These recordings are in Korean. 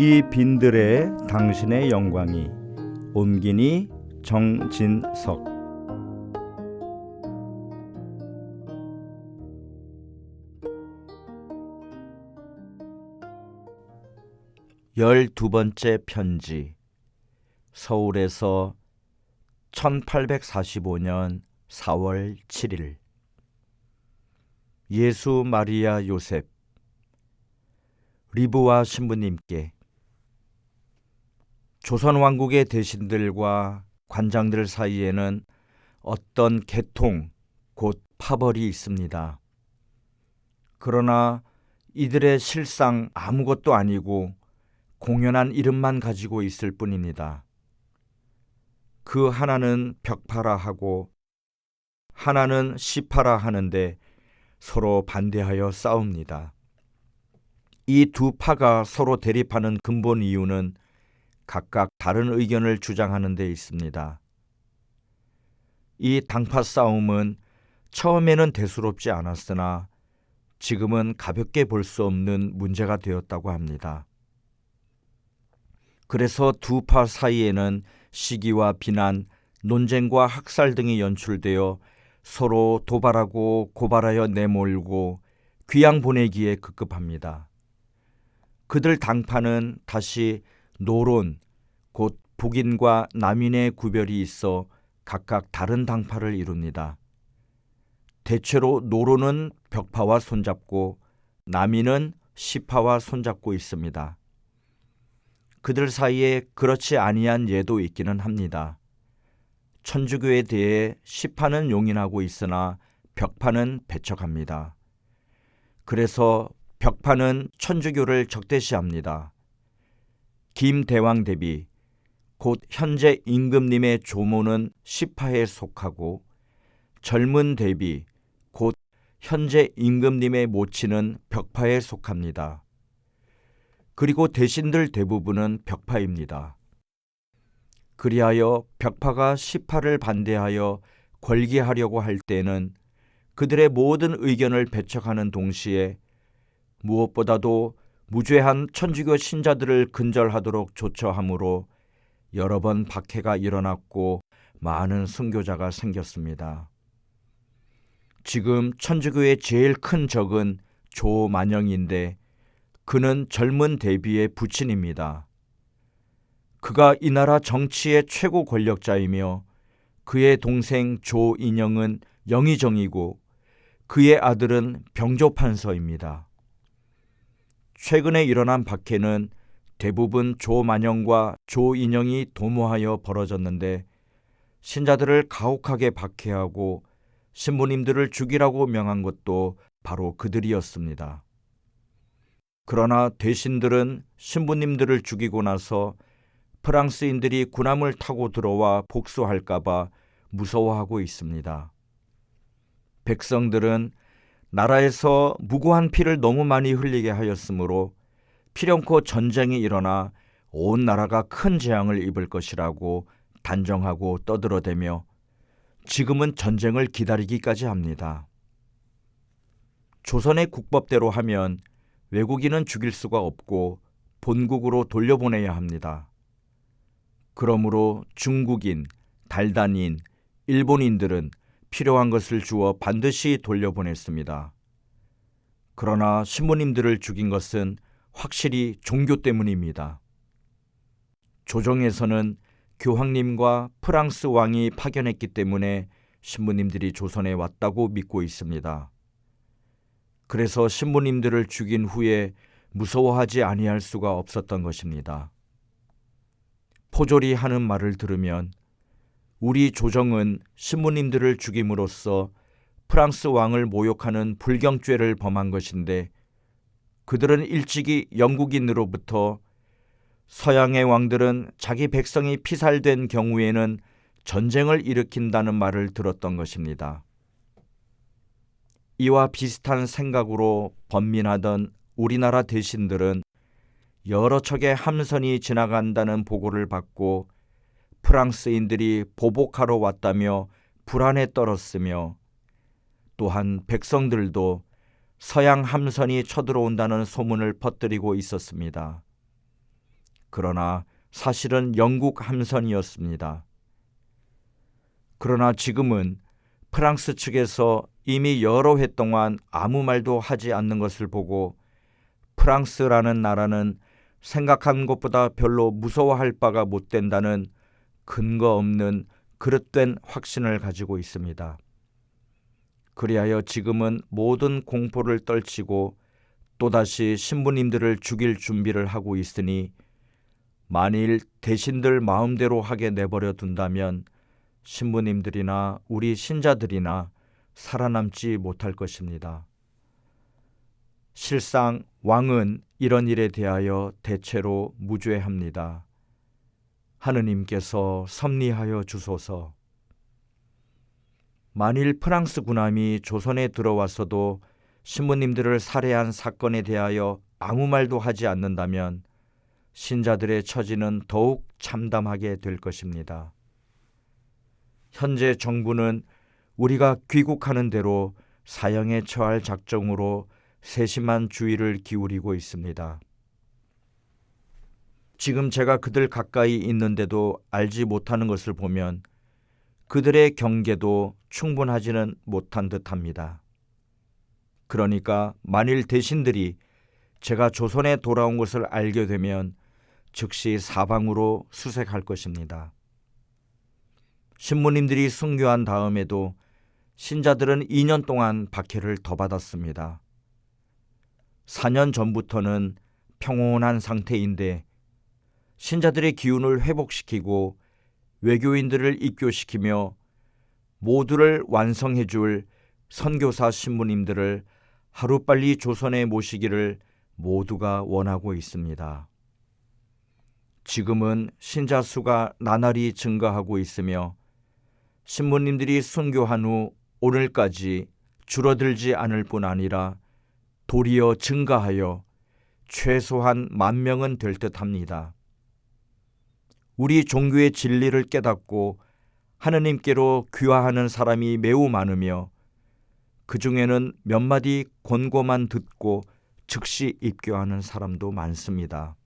이 빈들에 당신의 영광이. 옴기니 정진석. 열두 번째 편지. 서울에서 1845년 4월 7일. 예수 마리아 요셉 리브와 신부님께, 조선왕국의 대신들과 관장들 사이에는 어떤 계통, 곧 파벌이 있습니다. 그러나 이들의 실상 아무것도 아니고 공연한 이름만 가지고 있을 뿐입니다. 그 하나는 벽파라 하고 하나는 시파라 하는데 서로 반대하여 싸웁니다. 이 두 파가 서로 대립하는 근본 이유는 각각 다른 의견을 주장하는 데 있습니다. 이 당파 싸움은 처음에는 대수롭지 않았으나 지금은 가볍게 볼 수 없는 문제가 되었다고 합니다. 그래서 두 파 사이에는 시기와 비난, 논쟁과 학살 등이 연출되어 서로 도발하고 고발하여 내몰고 귀양 보내기에 급급합니다. 그들 당파는 다시 노론, 곧 북인과 남인의 구별이 있어 각각 다른 당파를 이룹니다. 대체로 노론은 벽파와 손잡고 남인은 시파와 손잡고 있습니다. 그들 사이에 그렇지 아니한 예도 있기는 합니다. 천주교에 대해 시파는 용인하고 있으나 벽파는 배척합니다. 그래서 벽파는 천주교를 적대시합니다. 김대왕 대비, 곧 현재 임금님의 조모는 시파에 속하고 젊은 대비, 곧 현재 임금님의 모친은 벽파에 속합니다. 그리고 대신들 대부분은 벽파입니다. 그리하여 벽파가 시파를 반대하여 권리하려고 할 때는 그들의 모든 의견을 배척하는 동시에 무엇보다도 무죄한 천주교 신자들을 근절하도록 조처함으로 여러 번 박해가 일어났고 많은 순교자가 생겼습니다. 지금 천주교의 제일 큰 적은 조만영인데 그는 젊은 대비의 부친입니다. 그가 이 나라 정치의 최고 권력자이며 그의 동생 조인영은 영의정이고 그의 아들은 병조판서입니다. 최근에 일어난 박해는 대부분 조만영과 조인영이 도모하여 벌어졌는데 신자들을 가혹하게 박해하고 신부님들을 죽이라고 명한 것도 바로 그들이었습니다. 그러나 대신들은 신부님들을 죽이고 나서 프랑스인들이 군함을 타고 들어와 복수할까 봐 무서워하고 있습니다. 백성들은 나라에서 무고한 피를 너무 많이 흘리게 하였으므로 필연코 전쟁이 일어나 온 나라가 큰 재앙을 입을 것이라고 단정하고 떠들어대며 지금은 전쟁을 기다리기까지 합니다. 조선의 국법대로 하면 외국인은 죽일 수가 없고 본국으로 돌려보내야 합니다. 그러므로 중국인, 달단인, 일본인들은 필요한 것을 주어 반드시 돌려보냈습니다. 그러나 신부님들을 죽인 것은 확실히 종교 때문입니다. 조정에서는 교황님과 프랑스 왕이 파견했기 때문에 신부님들이 조선에 왔다고 믿고 있습니다. 그래서 신부님들을 죽인 후에 무서워하지 아니할 수가 없었던 것입니다. 포졸이 하는 말을 들으면 우리 조정은 신부님들을 죽임으로써 프랑스 왕을 모욕하는 불경죄를 범한 것인데 그들은 일찍이 영국인으로부터 서양의 왕들은 자기 백성이 피살된 경우에는 전쟁을 일으킨다는 말을 들었던 것입니다. 이와 비슷한 생각으로 번민하던 우리나라 대신들은 여러 척의 함선이 지나간다는 보고를 받고 프랑스인들이 보복하러 왔다며 불안에 떨었으며 또한 백성들도 서양 함선이 쳐들어온다는 소문을 퍼뜨리고 있었습니다. 그러나 사실은 영국 함선이었습니다. 그러나 지금은 프랑스 측에서 이미 여러 해 동안 아무 말도 하지 않는 것을 보고 프랑스라는 나라는 생각한 것보다 별로 무서워할 바가 못 된다는 근거 없는 그릇된 확신을 가지고 있습니다. 그리하여 지금은 모든 공포를 떨치고 또다시 신부님들을 죽일 준비를 하고 있으니 만일 대신들 마음대로 하게 내버려 둔다면 신부님들이나 우리 신자들이나 살아남지 못할 것입니다. 실상 왕은 이런 일에 대하여 대체로 무죄합니다. 하느님께서 섭리하여 주소서. 만일 프랑스 군함이 조선에 들어와서도 신부님들을 살해한 사건에 대하여 아무 말도 하지 않는다면 신자들의 처지는 더욱 참담하게 될 것입니다. 현재 정부는 우리가 귀국하는 대로 사형에 처할 작정으로 세심한 주의를 기울이고 있습니다. 지금 제가 그들 가까이 있는데도 알지 못하는 것을 보면 그들의 경계도 충분하지는 못한 듯합니다. 그러니까 만일 대신들이 제가 조선에 돌아온 것을 알게 되면 즉시 사방으로 수색할 것입니다. 신부님들이 순교한 다음에도 신자들은 2년 동안 박해를 더 받았습니다. 4년 전부터는 평온한 상태인데 신자들의 기운을 회복시키고 외교인들을 입교시키며 모두를 완성해 줄 선교사 신부님들을 하루빨리 조선에 모시기를 모두가 원하고 있습니다. 지금은 신자 수가 나날이 증가하고 있으며 신부님들이 순교한 후 오늘까지 줄어들지 않을 뿐 아니라 도리어 증가하여 최소한 10,000명은 될 듯합니다. 우리 종교의 진리를 깨닫고 하느님께로 귀화하는 사람이 매우 많으며 그 중에는 몇 마디 권고만 듣고 즉시 입교하는 사람도 많습니다.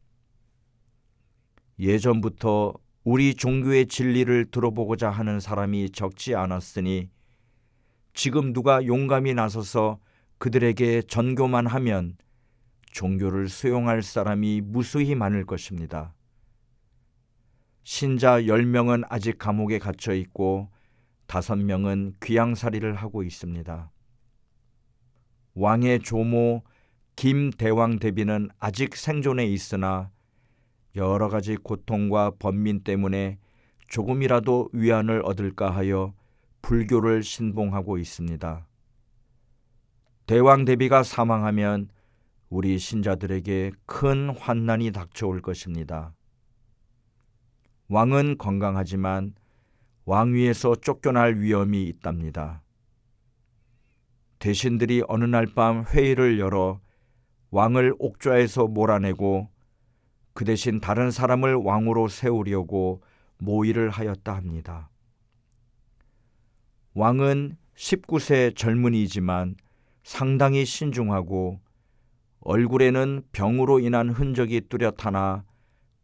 예전부터 우리 종교의 진리를 들어보고자 하는 사람이 적지 않았으니 지금 누가 용감히 나서서 그들에게 전교만 하면 종교를 수용할 사람이 무수히 많을 것입니다. 신자 10명은 아직 감옥에 갇혀 있고 5명은 귀양살이를 하고 있습니다. 왕의 조모 김대왕 대비는 아직 생존해 있으나 여러 가지 고통과 번민 때문에 조금이라도 위안을 얻을까 하여 불교를 신봉하고 있습니다. 대왕 대비가 사망하면 우리 신자들에게 큰 환난이 닥쳐올 것입니다. 왕은 건강하지만 왕위에서 쫓겨날 위험이 있답니다. 대신들이 어느 날 밤 회의를 열어 왕을 옥좌에서 몰아내고 그 대신 다른 사람을 왕으로 세우려고 모의를 하였다 합니다. 왕은 19세 젊은이지만 상당히 신중하고 얼굴에는 병으로 인한 흔적이 뚜렷하나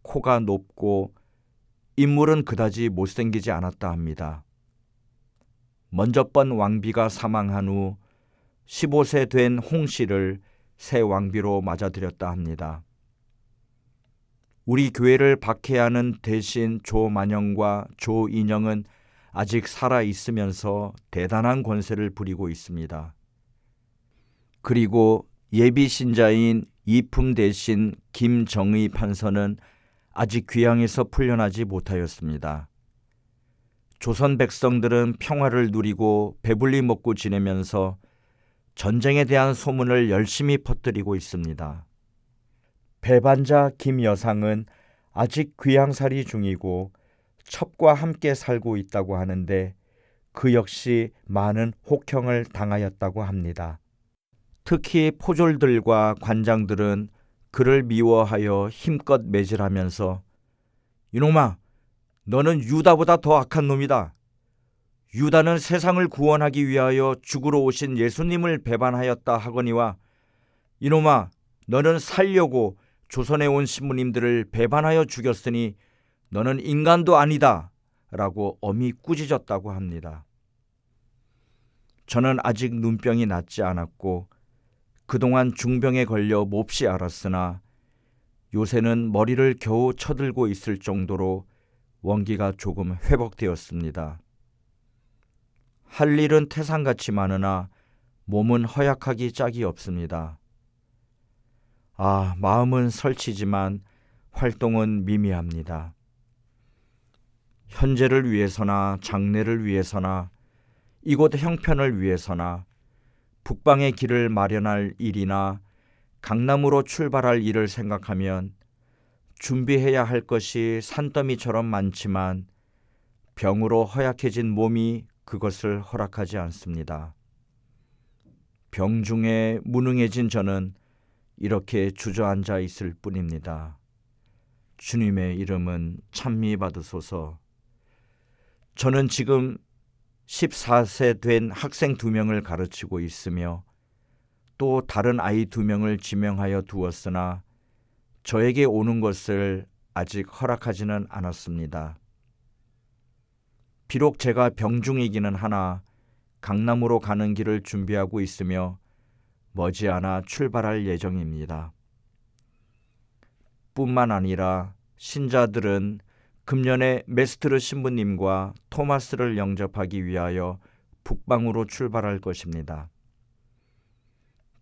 코가 높고 인물은 그다지 못생기지 않았다 합니다. 먼저 번 왕비가 사망한 후 15세 된 홍씨를 새 왕비로 맞아들였다 합니다. 우리 교회를 박해하는 대신 조만영과 조인영은 아직 살아 있으면서 대단한 권세를 부리고 있습니다. 그리고 예비 신자인 이품 대신 김정의 판서는 아직 귀양에서 풀려나지 못하였습니다. 조선 백성들은 평화를 누리고 배불리 먹고 지내면서 전쟁에 대한 소문을 열심히 퍼뜨리고 있습니다. 배반자 김 여상은 아직 귀양살이 중이고 첩과 함께 살고 있다고 하는데 그 역시 많은 혹형을 당하였다고 합니다. 특히 포졸들과 관장들은 그를 미워하여 힘껏 매질하면서 이놈아, 너는 유다보다 더 악한 놈이다. 유다는 세상을 구원하기 위하여 죽으러 오신 예수님을 배반하였다 하거니와 이놈아, 너는 살려고 조선에 온 신부님들을 배반하여 죽였으니 너는 인간도 아니다 라고 엄히 꾸짖었다고 합니다. 저는 아직 눈병이 낫지 않았고 그동안 중병에 걸려 몹시 앓았으나 요새는 머리를 겨우 쳐들고 있을 정도로 원기가 조금 회복되었습니다. 할 일은 태산같이 많으나 몸은 허약하기 짝이 없습니다. 마음은 설치지만 활동은 미미합니다. 현재를 위해서나 장래를 위해서나 이곳 형편을 위해서나 북방의 길을 마련할 일이나 강남으로 출발할 일을 생각하면 준비해야 할 것이 산더미처럼 많지만 병으로 허약해진 몸이 그것을 허락하지 않습니다. 병 중에 무능해진 저는 이렇게 주저앉아 있을 뿐입니다. 주님의 이름은 찬미 받으소서. 저는 지금 14세 된 학생 2명을 가르치고 있으며 또 다른 아이 2명을 지명하여 두었으나 저에게 오는 것을 아직 허락하지는 않았습니다. 비록 제가 병중이기는 하나 강남으로 가는 길을 준비하고 있으며 머지않아 출발할 예정입니다. 뿐만 아니라 신자들은 금년에 메스트르 신부님과 토마스를 영접하기 위하여 북방으로 출발할 것입니다.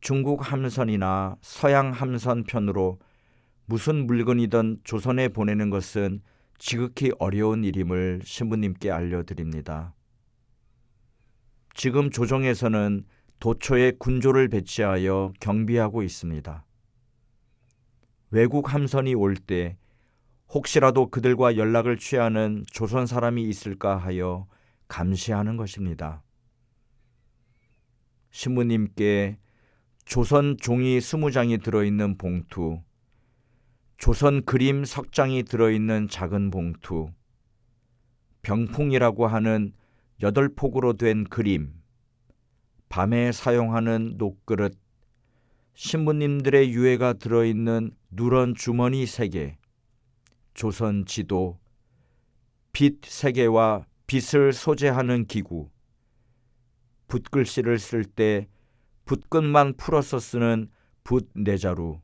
중국 함선이나 서양 함선 편으로 무슨 물건이든 조선에 보내는 것은 지극히 어려운 일임을 신부님께 알려드립니다. 지금 조정에서는 도초에 군조를 배치하여 경비하고 있습니다. 외국 함선이 올 때 혹시라도 그들과 연락을 취하는 조선 사람이 있을까 하여 감시하는 것입니다. 신부님께 조선 종이 20장이 들어있는 봉투, 조선 그림 석장이 들어있는 작은 봉투, 병풍이라고 하는 8폭으로 된 그림, 밤에 사용하는 녹그릇, 신부님들의 유해가 들어있는 누런 주머니 3개, 조선 지도, 빗 3개와 빗을 소재하는 기구, 붓글씨를 쓸 때 붓끝만 풀어서 쓰는 붓 4자루,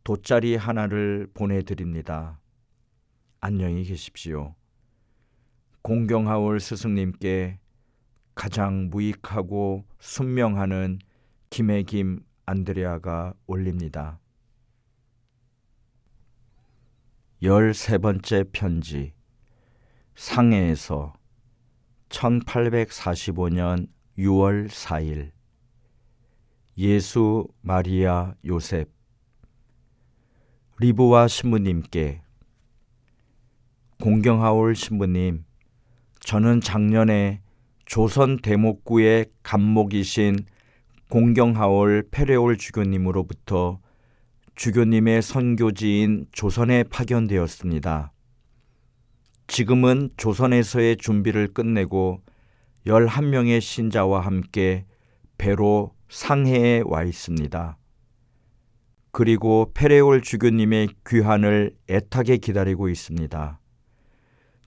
돗자리 하나를 보내드립니다. 안녕히 계십시오. 공경하올 스승님께 가장 무익하고 순명하는 김혜김 안드레아가 올립니다. 13번째 편지. 상해에서 1845년 6월 4일. 예수, 마리아, 요셉. 리브와 신부님께. 공경하올 신부님, 저는 작년에 조선 대목구의 감목이신 공경하올 페레올 주교님으로부터 주교님의 선교지인 조선에 파견되었습니다. 지금은 조선에서의 준비를 끝내고 11명의 신자와 함께 배로 상해에 와 있습니다. 그리고 페레올 주교님의 귀환을 애타게 기다리고 있습니다.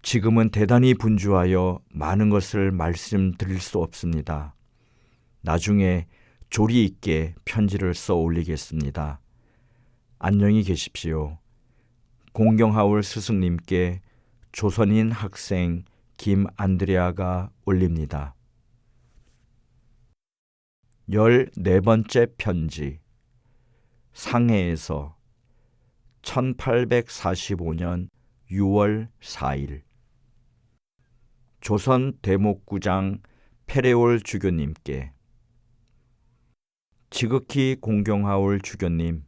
지금은 대단히 분주하여 많은 것을 말씀드릴 수 없습니다. 나중에 조리 있게 편지를 써 올리겠습니다. 안녕히 계십시오. 공경하올 스승님께 조선인 학생 김안드레아가 올립니다. 14번째 편지. 상해에서 1845년 6월 4일. 조선 대목구장 페레올 주교님께. 지극히 공경하올 주교님,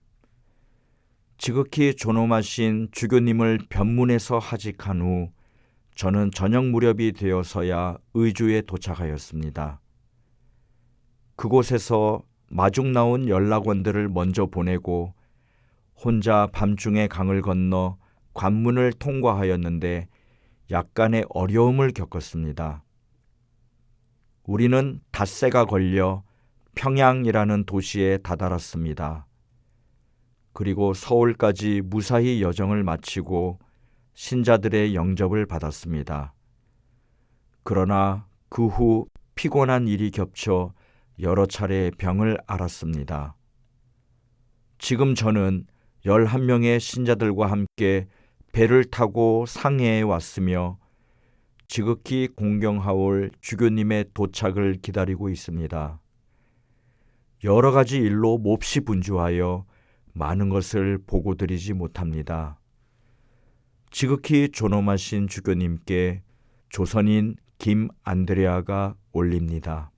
지극히 존엄하신 주교님을 변문에서 하직한 후 저는 저녁 무렵이 되어서야 의주에 도착하였습니다. 그곳에서 마중 나온 연락원들을 먼저 보내고 혼자 밤중에 강을 건너 관문을 통과하였는데 약간의 어려움을 겪었습니다. 우리는 닷새가 걸려 평양이라는 도시에 다다랐습니다. 그리고 서울까지 무사히 여정을 마치고 신자들의 영접을 받았습니다. 그러나 그 후 피곤한 일이 겹쳐 여러 차례 병을 앓았습니다. 지금 저는 11명의 신자들과 함께 배를 타고 상해에 왔으며 지극히 공경하올 주교님의 도착을 기다리고 있습니다. 여러 가지 일로 몹시 분주하여 많은 것을 보고드리지 못합니다. 지극히 존엄하신 주교님께 조선인 김안드레아가 올립니다.